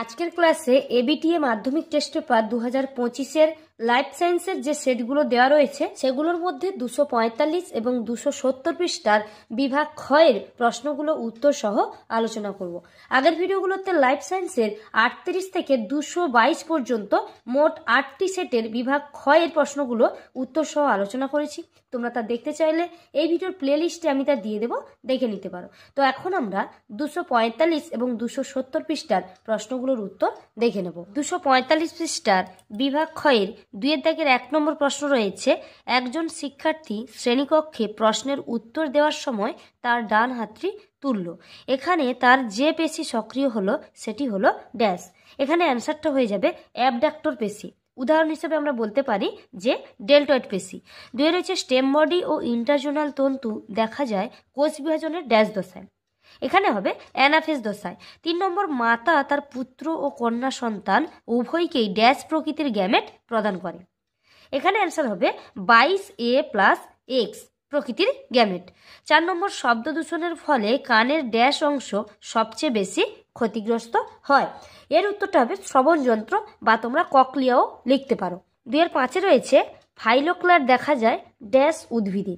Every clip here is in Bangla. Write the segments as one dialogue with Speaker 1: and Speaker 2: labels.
Speaker 1: আজকের ক্লাসে এবিটিএ মাধ্যমিক টেস্ট পেপার 2025-এর লাইফ সায়েন্সের যে সেটগুলো দেওয়া রয়েছে সেগুলোর মধ্যে 245 এবং 270 পৃষ্ঠার বিভাগ ক্ষয়ের প্রশ্নগুলো উত্তর সহ আলোচনা করব। আগের ভিডিওগুলোতে লাইফ সায়েন্সের 38 থেকে 222 পর্যন্ত মোট 8টি সেটের বিভাগ ক্ষয়ের প্রশ্নগুলো উত্তর সহ আলোচনা করেছি। তোমরা তা দেখতে চাইলে এই ভিডিওর প্লেলিস্টে আমি তা দিয়ে দেবো, দেখে নিতে পারো। তো এখন আমরা 245 এবং 270 পৃষ্ঠার প্রশ্নগুলোর উত্তর দেখে নেব। 245 পৃষ্ঠার বিভাগ ক্ষয়ের 2 দাগের 1 নম্বর প্রশ্ন রয়েছে, একজন শিক্ষার্থী শ্রেণীকক্ষে প্রশ্নের উত্তর দেওয়ার সময় তার ডান হাতটি তুলল। এখানে তার যে পেশি সক্রিয় হলো সেটি হলো ড্যাশ। এখানে অ্যান্সারটা হয়ে যাবে অ্যাবডাক্টর পেশি। উদাহরণ হিসেবে আমরা বলতে পারি যে ডেল্টয়েড পেশি। 2 রয়েছে স্টেম বডি ও ইন্টারজোনাল তন্তু দেখা যায় কোষ বিভাজনের ড্যাশ দশায়। এখানে হবে অ্যানাফেজ দশায়। 3 নম্বর, মাতা তার পুত্র ও কন্যা সন্তান উভয়কেই ড্যাশ প্রকৃতির গ্যামেট প্রদান করে। এখানে অ্যান্সার হবে 22A+X প্রকৃতির গ্যামেট। 4 নম্বর, শব্দ দূষণের ফলে কানের ড্যাশ অংশ সবচেয়ে বেশি ক্ষতিগ্রস্ত হয়। এর উত্তরটা হবে শ্রবণ যন্ত্র, বা তোমরা ককলিয়াও লিখতে পারো। 2-5 রয়েছে ফাইলোক্লার দেখা যায় ড্যাশ উদ্ভিদে।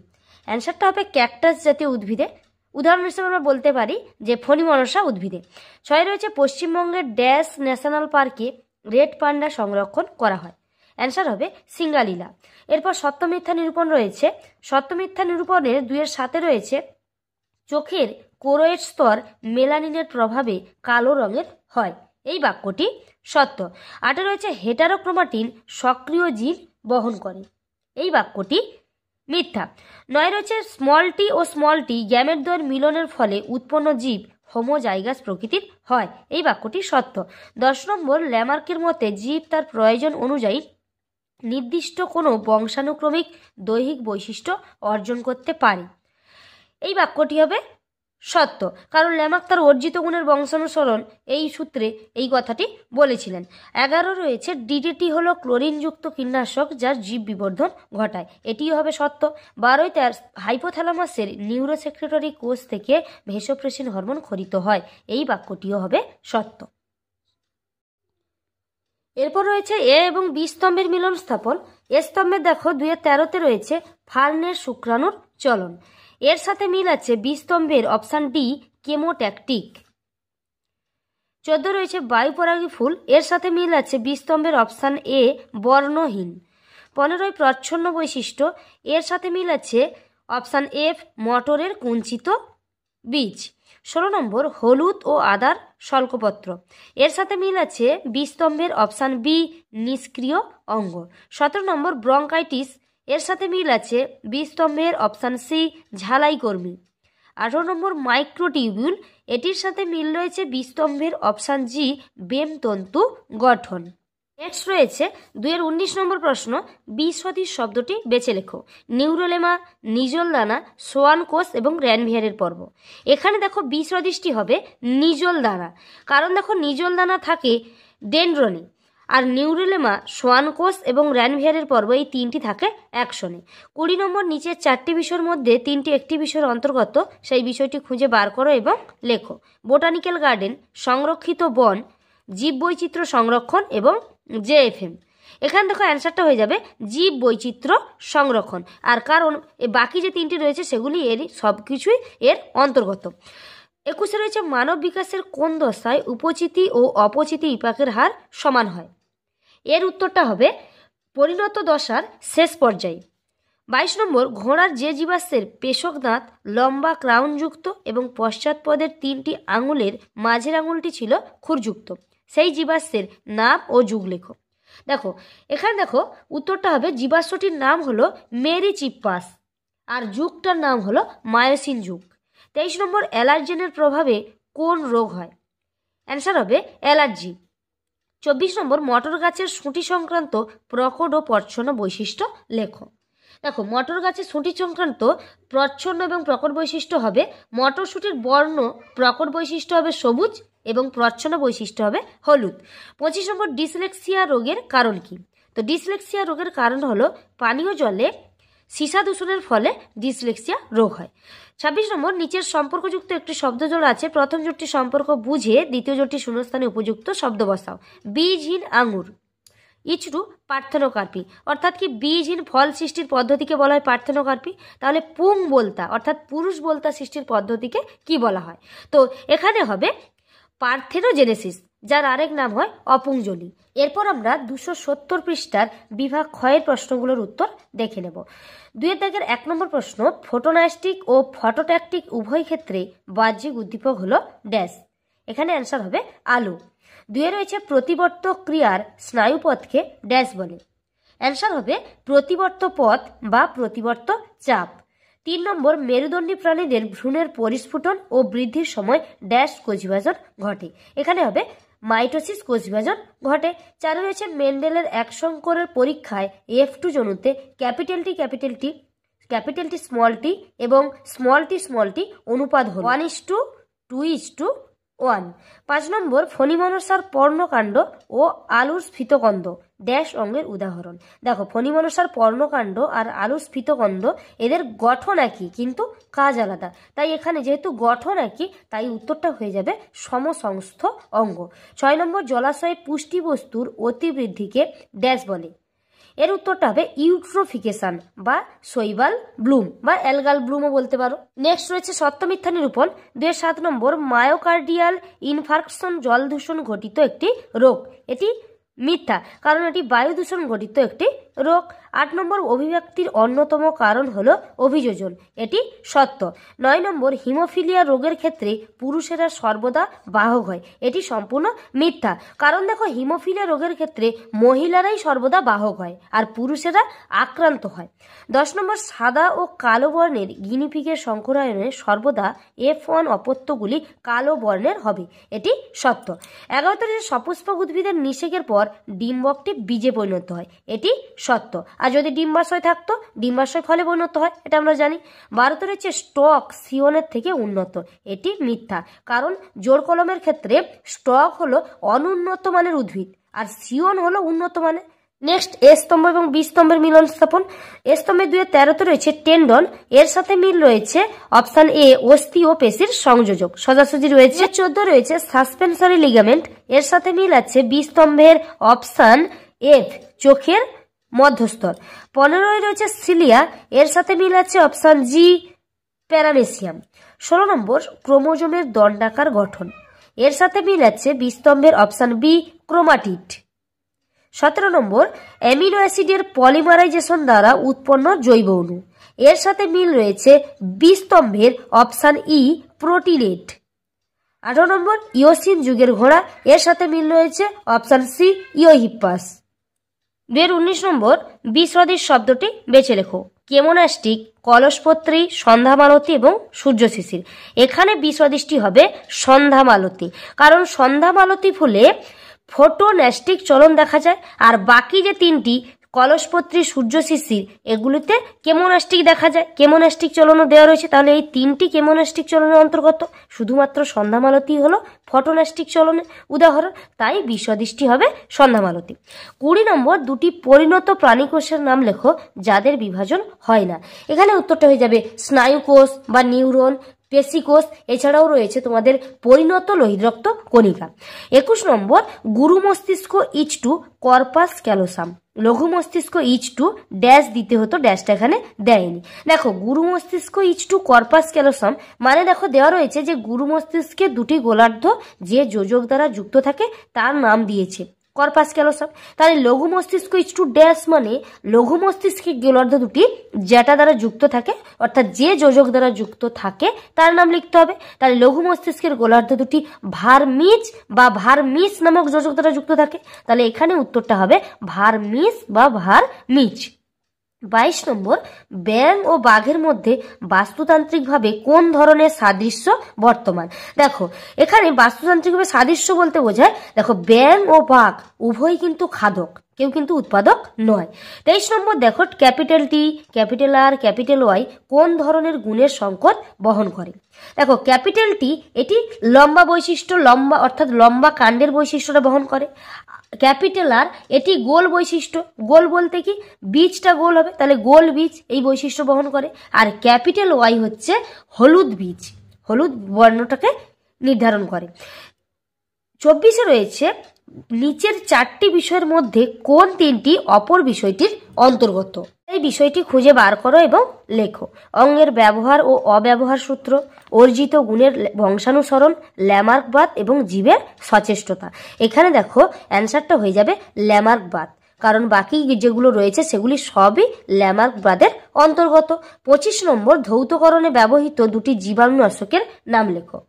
Speaker 1: অ্যান্সারটা হবে ক্যাকটাস জাতীয় উদ্ভিদে। উদাহরণ হিসেবে আমরা বলতে পারি যে ফণিমনসা উদ্ভিদে। 6 রয়েছে পশ্চিমবঙ্গের ড্যাশ ন্যাশনাল পার্কে রেড পান্ডা সংরক্ষণ করা হয়। অ্যান্সার হবে সিঙ্গালীলা। এরপর সত্য মিথ্যা নিরূপণ রয়েছে। সত্য মিথ্যা নিরূপণের 2-7 রয়েছে চোখের কোরোয়েড স্তর মেলানিনের প্রভাবে কালো রঙের হয়। এই বাক্যটি সত্য। 8 রয়েছে হেটারোক্রোমাটিন সক্রিয় জিন বহন করে। এই বাক্যটি মিথ্যা। 9 রয়েছে স্মল টি ও স্মল টি গ্যামেটদ্বয়ের মিলনের ফলে উৎপন্ন জীব হোমোজাইগাস প্রকৃতির হয়। এই বাক্যটি সত্য। 10 নম্বর, ল্যামার্কের মতে জীব তার প্রয়োজন অনুযায়ী নির্দিষ্ট কোনো বংশানুক্রমিক দৈহিক বৈশিষ্ট্য অর্জন করতে পারে। এই বাক্যটি হবে সত্য, কারণ ল্যামার্ক তার অর্জিত গুণের বংশানুসরণ এই সূত্রে এই কথাটি বলেছিলেন। 11 রয়েছে ডিডিটি হলো ক্লোরিনযুক্ত কীটনাশক যার জীব বিবর্ধন ঘটায়। এটিও হবে সত্য। 12 তার হাইপোথ্যালামাসের নিউরোসেক্রেটরি কোষ থেকে ভেসোপ্রেসিন হরমোন খরিত হয়। এই বাক্যটিও হবে সত্য। এরপর রয়েছে এ এবং বি স্তম্ভের মিলন স্থাপন। এ স্তম্ভে দেখো 2-13 রয়েছে ফার্নের শুক্রাণুর চলন। এর সাথে মিল আছে বি স্তম্ভের অপশান ডি কেমোট্যাকটিক। 14 রয়েছে বায়ুপরাগী ফুল। এর সাথে মিল আছে বি স্তম্ভের অপশান এ বর্ণহীন। 15 প্রচ্ছন্ন বৈশিষ্ট্য। এর সাথে মিল আছে অপশান এফ মটরের কুঞ্চিত বীজ। 16 নম্বর, হলুদ ও আদার শল্কপত্র। এর সাথে মিল আছে বি স্তম্ভের অপশান বি নিষ্ক্রিয় অঙ্গ। 17 নম্বর, ব্রঙ্কাইটিস। এর সাথে মিল আছে বি স্তম্ভের অপশান সি ঝালাই কর্মী। 18 নম্বর, মাইক্রোটিউবিউল। এটির সাথে মিল রয়েছে বি স্তম্ভের অপশান জি বেম তন্তু গঠন। নেক্সট রয়েছে 2-19 নম্বর প্রশ্ন, বি সদৃশ শব্দটি বেছে লেখো। নিউরোলেমা, নিজল দানা, সোয়ান কোষ এবং র্যানভিয়ারের পর্ব। এখানে দেখো বি সদৃশটি হবে নিজল দানা, কারণ দেখো নিজল দানা থাকে ডেনড্রনে, আর নিউরোলেমা, সোয়ান কোষ এবং র্যানভিয়ারের পর্ব এই 3টি থাকে অ্যাকশনে। 20 নম্বর, নিচের 4টি বিষয়ের মধ্যে 3টি একটি বিষয়ের অন্তর্গত, সেই বিষয়টি খুঁজে বার করো এবং লেখো। বোটানিক্যাল গার্ডেন, সংরক্ষিত বন, জীব বৈচিত্র্য সংরক্ষণ এবং জেএফএম। এখানে দেখো অ্যান্সারটা হয়ে যাবে জীব বৈচিত্র্য সংরক্ষণ, আর কারণ বাকি যে 3টি রয়েছে সেগুলি এরই সব কিছুই এর অন্তর্গত। 21 রয়েছে মানব বিকাশের কোন দশায় উপচিতি ও অপচিতি বিপাকের হার সমান হয়। এর উত্তরটা হবে পরিণত দশার শেষ পর্যায়ে। 22 নম্বর, ঘোড়ার যে জীবাশ্মের পেশক দাঁত লম্বা ক্রাউনযুক্ত এবং পশ্চাৎপদের 3টি আঙুলের মাঝের আঙুলটি ছিল খুরযুক্ত, সেই জীবাশ্মের নাম ও যুগ লেখো। দেখো এখানে দেখো উত্তরটা হবে জীবাশ্মটির নাম হলো মেরিচিপ্পাস, আর যুগটার নাম হলো মায়োসিন যুগ। 23 নম্বর, অ্যালার্জেনের প্রভাবে কোন রোগ হয়। অ্যান্সার হবে অ্যালার্জি। 24 নম্বর, মটর গাছের শুঁটি সংক্রান্ত প্রকট ও প্রচ্ছন্ন বৈশিষ্ট্য লেখো। দেখো মটর গাছের শুঁটি সংক্রান্ত প্রচ্ছন্ন এবং প্রকট বৈশিষ্ট্য হবে, মটরশুঁটির বর্ণ প্রকট বৈশিষ্ট্য হবে সবুজ এবং প্রচ্ছন্ন বৈশিষ্ট্য হবে হলুদ। 25 নম্বর, ডিসলেক্সিয়া রোগের কারণ কি। তো ডিসলেক্সিয়া রোগের কারণ হলো পানীয় জলে সীসা দূষণের ফলে ডিসলেক্সিয়া রোগ হয়। 26 নম্বর, নিচের সম্পর্কযুক্ত একটি শব্দজোড় আছে, প্রথম জোড়টি সম্পর্ক বুঝে দ্বিতীয় জোড়টি শূন্যস্থানে উপযুক্ত শব্দ বসাও। বীজহীন আঙুর, ইচড়ু পার্থেনোকার্পি, অর্থাৎ কি বীজহীন ফল সৃষ্টির পদ্ধতিকে বলা হয় পার্থেনোকার্পি। তাহলে পুং বলতা অর্থাৎ পুরুষ বলতা সৃষ্টির পদ্ধতিকে কি বলা হয়? তো এখানে হবে পার্থেনোজেনেসিস, যার আরেক নাম হয় অপুংজলি। এরপর আমরা 270 পৃষ্ঠার বিভাগ ক্ষয়ের প্রশ্নগুলোর উত্তর দেখে নেব। 2 দাগের 1 নম্বর প্রশ্ন, ফোটোনাস্টিক ও ফটোট্যাকটিক উভয় ক্ষেত্রে বাহ্যিক উদ্দীপক হলো ড্যাশ। এখানে অ্যান্সার হবে আলু। 2 রয়েছে প্রতিবর্ত ক্রিয়ার স্নায়ুপথকে ড্যাশ বলে। অ্যান্সার হবে প্রতিবর্ত পথ বা প্রতিবর্ত চাপ। 3 নম্বর, মেরুদণ্ডী প্রাণীদের ভ্রূণের পরিস্ফুটন ও বৃদ্ধির সময় ড্যাশ কোষবিভাজন ঘটে। এখানে হবে মাইটোসিস কোষবিভাজন ঘটে। 4 রয়েছে মেন্ডেলের এক সংকরের পরীক্ষায় F2 জনুতে capital T small tea এবং স্মল টি অনুপাত হল 1:2:1। 5 নম্বর, ফণিমনসার পর্ণকাণ্ড ও আলুর স্ফীতকন্দ ড্যাশ অঙ্গের উদাহরণ। দেখো, ফণিমনসার পর্ণকাণ্ড আর আলুর স্ফীতকন্দ এদের গঠন একই কিন্তু কাজ আলাদা, তাই এখানে যেহেতু গঠন একই তাই উত্তরটা হয়ে যাবে সমসংস্থ অঙ্গ। 6 নম্বর, জলাশয়ে পুষ্টি বস্তুর অতিবৃদ্ধিকে ড্যাশ বলে। এর উত্তরটা হবে ইউট্রোফিকেশন বা শৈবাল ব্লুম বা অ্যালগাল ব্লুমও বলতে পারো। নেক্সট রয়েছে সত্য মিথ্যা নিরূপণ। 7 নম্বর, মায়োকার্ডিয়াল ইনফার্কশন জল দূষণ ঘটিত একটি রোগ। এটি মিথ্যা, কারণ এটি বায়ু দূষণ ঘটিত একটি রোগ। 8 নম্বর, অভিব্যক্তির অন্যতম কারণ হলো অভিযোজন। এটি সত্য। 9 নম্বর, হিমোফিলিয়া রোগের ক্ষেত্রে পুরুষেরা সর্বদা বাহক হয়। এটি সম্পূর্ণ মিথ্যা, কারণ দেখো হিমোফিলিয়া রোগের ক্ষেত্রে মহিলারাই সর্বদা বাহক হয় আর পুরুষেরা আক্রান্ত হয়। 10 নম্বর, সাদা ও কালো বর্ণের গিনিপিগের সংকরায়নে সর্বদা F1 অপত্যগুলি কালো বর্ণের হবে। এটি সত্য। 11 সপুষ্পক উদ্ভিদের নিষেকের পর ডিম্বকটি বীজে পরিণত হয়। এটি সত্য। আর যদি ডিম্বাশয় থাকতো ডিম্বাশয় ফলে পরিণত হয়, এটা আমরা জানি। 12 রয়েছে স্টক সিওনের থেকে উন্নত। এটি মিথ্যা, কারণ জোর কলমের ক্ষেত্রে স্টক হলো অনুন্নত মানের উদ্ভিদ আর সিওন হলো উন্নত মানের। নেক্সট, এ স্তম্ভ এবং বি স্তম্ভের মিলন স্থাপন। এ স্তম্ভে 2-13 রয়েছে টেন্ডন, এর সাথে মিল রয়েছে অপশন এ অস্থি ও পেশির সংযোজক, সোজাসুজি রয়েছে। 14 রয়েছে সাসপেনসরি লিগামেন্ট, এর সাথে মিল আছে বি স্তম্ভের অপশন এফ চোখের মধ্যস্থল। 15 রয়েছে সিলিয়া, এর সাথে মিল আছে অপশন জি প্যারামেসিয়াম। 16 নম্বর, ক্রোমোজোমের দণ্ডাকার গঠন, এর সাথে মিল আছে বি স্তম্ভের অপশন বি ক্রোমাটিড। 17 নম্বর, অ্যামিনো অ্যাসিডের পলিমারাইজেশন দ্বারা উৎপন্ন জৈব অণু, এর সাথে মিল রয়েছে বি স্তম্ভের অপশন ই প্রোটিলেট। 18 নম্বর, ইওসিন যুগের ঘোড়া, এর সাথে মিল রয়েছে অপশন সি ইওহিপ্পাস। 19 নম্বর, বিসদৃশ শব্দটি বেছে লেখো। কেমোনাস্টিক, কলসপত্রী, সন্ধ্যামালতী এবং সূর্য শিশির। এখানে বিসদৃশটি হবে সন্ধ্যামালতী, কারণ সন্ধ্যামালতী ফুলে ফোটোন্যাস্টিক চলন দেখা যায় আর বাকি যে 3টি কলসপত্রী, সূর্য শিশির এগুলিতে কেমোনাস্টিক দেখা যায়, কেমোনাস্টিক চলনও দেওয়া রয়েছে। তাহলে এই 3টি কেমোনাস্টিক চলনের অন্তর্গত, শুধুমাত্র সন্ধ্যামালতী হলো ফটোন্যাস্টিক চলনের উদাহরণ, তাই বিসদৃশটি হবে সন্ধ্যামালতী। 20 নম্বর, 2টি পরিণত প্রাণীকোষের নাম লেখো যাদের বিভাজন হয় না। এখানে উত্তরটা হয়ে যাবে স্নায়ুকোষ বা নিউরন, পেশিকোষ, এছাড়াও রয়েছে তোমাদের পরিণত লোহিতরক্ত কণিকা। 21 নম্বর, গুরু মস্তিষ্ক ইচ টু কর্পাস ক্যালোসাম, লঘু মস্তিষ্ক ইচ টু ড্যাশ দিতে হতো, ড্যাশটা এখানে দেয়নি। দেখো, গুরু মস্তিষ্ক ইচ টু কর্পাস ক্যালোসাম মানে দেখো দেওয়া রয়েছে যে গুরু মস্তিষ্কে 2টি গোলার্ধ যে যোজক দ্বারা যুক্ত থাকে তার নাম দিয়েছে কর্পাস ক্যালোসাম। তাহলে লঘু মস্তিষ্ক ইচ টু ড্যাশ মানে লঘু মস্তিষ্কে গোলার্ধ 2টি যেটা দ্বারা যুক্ত থাকে, অর্থাৎ যে যোজক দ্বারা যুক্ত থাকে তার নাম লিখতে হবে। তাহলে লঘু মস্তিষ্কের গোলার্ধ 2টি ভার্মিজ বা ভার্মিস নামক যোজক দ্বারা যুক্ত থাকে। তাহলে এখানে উত্তরটা হবে ভার্মিস বা ভার্মিজ। 22 নম্বর, ব্যাঙ ও বাঘের মধ্যে বাস্তুতান্ত্রিকভাবে কোন ধরনের সাদৃশ্য বর্তমান। দেখো, এখানে বাস্তুতান্ত্রিকভাবে সাদৃশ্য বলতে বোঝায়, দেখো ব্যাঙ ও বাঘ উভয় কিন্তু খাদক, কেউ কিন্তু উৎপাদক নয়। 23 নম্বর দেখো, capital T, capital R, capital Y কোন ধরনের গুণের সংকট বহন করে? দেখো, ক্যাপিটাল টি এটি লম্বা বৈশিষ্ট্য, লম্বা অর্থাৎ লম্বা কাণ্ডের বৈশিষ্ট্যটা বহন করে। ক্যাপিটাল আর এটি গোল বৈশিষ্ট্য, গোল বলতে কি বীজটা গোল হবে, তাহলে গোল বীজ এই বৈশিষ্ট্য বহন করে। আর ক্যাপিটাল ওয়াই হচ্ছে হলুদ বীজ, হলুদ বর্ণটাকে নির্ধারণ করে। 24 রয়েছে, নিচের 4টি বিষয়ের মধ্যে কোন 3টি অপর বিষয়টির অন্তর্গত? এই বিষয়টি খুঁজে বার করো এবং লেখো। অঙ্গের ব্যবহার ও অব্যবহার সূত্র, অর্জিত গুণের বংশানুসরণ, ল্যামার্কবাদ এবং জীবের সচেষ্টতা। এখানে দেখো অ্যান্সারটা হয়ে যাবে ল্যামার্কবাদ, কারণ বাকি যেগুলো রয়েছে সেগুলি সবই ল্যামার্কবাদের অন্তর্গত। 25 নম্বর, ধৌতকরণে ব্যবহৃত 2টি জীবাণুনাশকের নাম লেখো।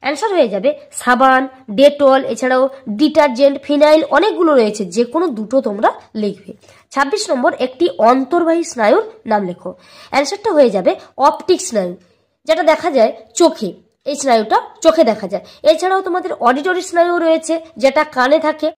Speaker 1: অ্যান্সার হয়ে যাবে সাবান, ডেটল, এছাড়াও ডিটারজেন্ট, ফিনাইল, অনেকগুলো রয়েছে, যে কোনো দুটো তোমরা লিখবে। 26 নম্বর, একটি অন্তর্বাহী স্নায়ুর নাম লেখো। অ্যান্সারটা হয়ে যাবে অপটিক স্নায়ু, যেটা দেখা যায় চোখে, এই স্নায়ুটা চোখে দেখা যায়। এছাড়াও তোমাদের অডিটরি স্নায়ু রয়েছে, যেটা কানে থাকে।